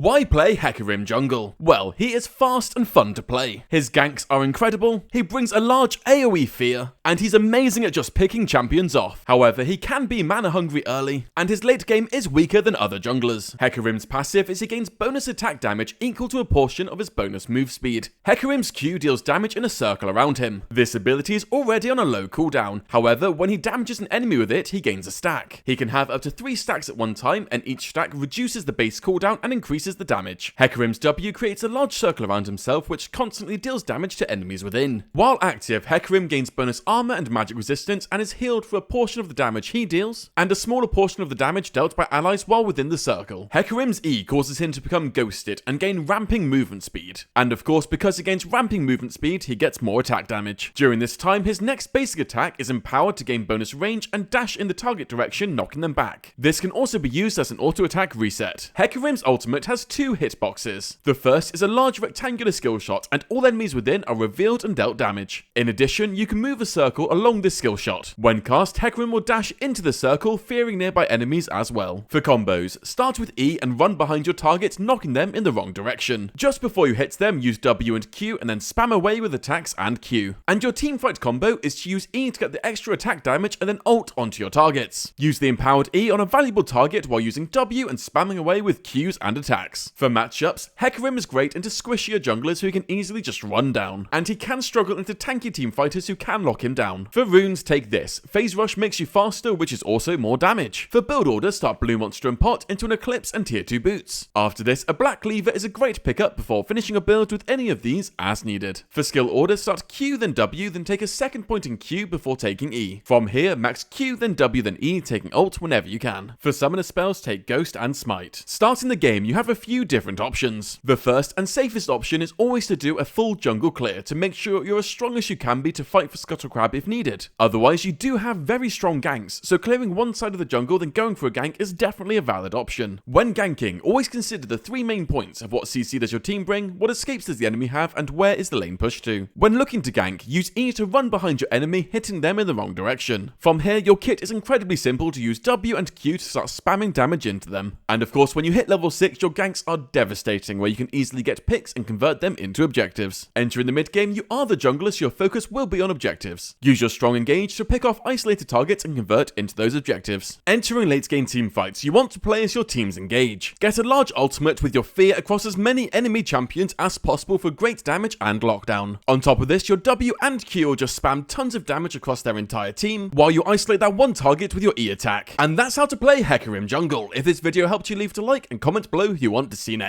Why play Hecarim Jungle? Well, he is fast and fun to play. His ganks are incredible, he brings a large AoE fear, and he's amazing at just picking champions off. However, he can be mana hungry early, and his late game is weaker than other junglers. Hecarim's passive is he gains bonus attack damage equal to a portion of his bonus move speed. Hecarim's Q deals damage in a circle around him. This ability is already on a low cooldown. However, when he damages an enemy with it, he gains a stack. He can have up to 3 stacks at one time, and each stack reduces the base cooldown and increases the damage. Hecarim's W creates a large circle around himself which constantly deals damage to enemies within. While active, Hecarim gains bonus armor and magic resistance and is healed for a portion of the damage he deals, and a smaller portion of the damage dealt by allies while within the circle. Hecarim's E causes him to become ghosted and gain ramping movement speed. And of course, because he gains ramping movement speed, he gets more attack damage. During this time, his next basic attack is empowered to gain bonus range and dash in the target direction, knocking them back. This can also be used as an auto attack reset. Hecarim's ultimate has 2 hitboxes. The first is a large rectangular skill shot, and all enemies within are revealed and dealt damage. In addition, you can move a circle along this skill shot. When cast, Hecarim will dash into the circle, fearing nearby enemies as well. For combos, start with E and run behind your target, knocking them in the wrong direction. Just before you hit them, use W and Q and then spam away with attacks and Q. And your teamfight combo is to use E to get the extra attack damage and then ult onto your targets. Use the empowered E on a valuable target while using W and spamming away with Qs and attacks. For matchups, Hecarim is great into squishier junglers who he can easily just run down, and he can struggle into tanky team fighters who can lock him down. For runes, take this. Phase Rush makes you faster, which is also more damage. For build order, start Blue Monster and Pot into an Eclipse and tier 2 boots. After this, a Black Cleaver is a great pickup before finishing a build with any of these as needed. For skill order, start Q then W, then take a second point in Q before taking E. From here, max Q then W then E, taking ult whenever you can. For summoner spells, take Ghost and Smite. Starting the game, you have a few different options. The first and safest option is always to do a full jungle clear to make sure you're as strong as you can be to fight for Scuttlecrab if needed. Otherwise, you do have very strong ganks, so clearing one side of the jungle then going for a gank is definitely a valid option. When ganking, always consider the 3 main points of what CC does your team bring, what escapes does the enemy have, and where is the lane push to. When looking to gank, use E to run behind your enemy, hitting them in the wrong direction. From here, your kit is incredibly simple to use W and Q to start spamming damage into them. And of course, when you hit level 6, your ganks are devastating, where you can easily get picks and convert them into objectives. Entering the mid game, you are the jungler, so your focus will be on objectives. Use your strong engage to pick off isolated targets and convert into those objectives. Entering late game team fights, you want to play as your teams engage. Get a large ultimate with your fear across as many enemy champions as possible for great damage and lockdown. On top of this, your W and Q will just spam tons of damage across their entire team, while you isolate that one target with your E attack. And that's how to play Hecarim Jungle. If this video helped you, leave a like and comment below who you want to see next.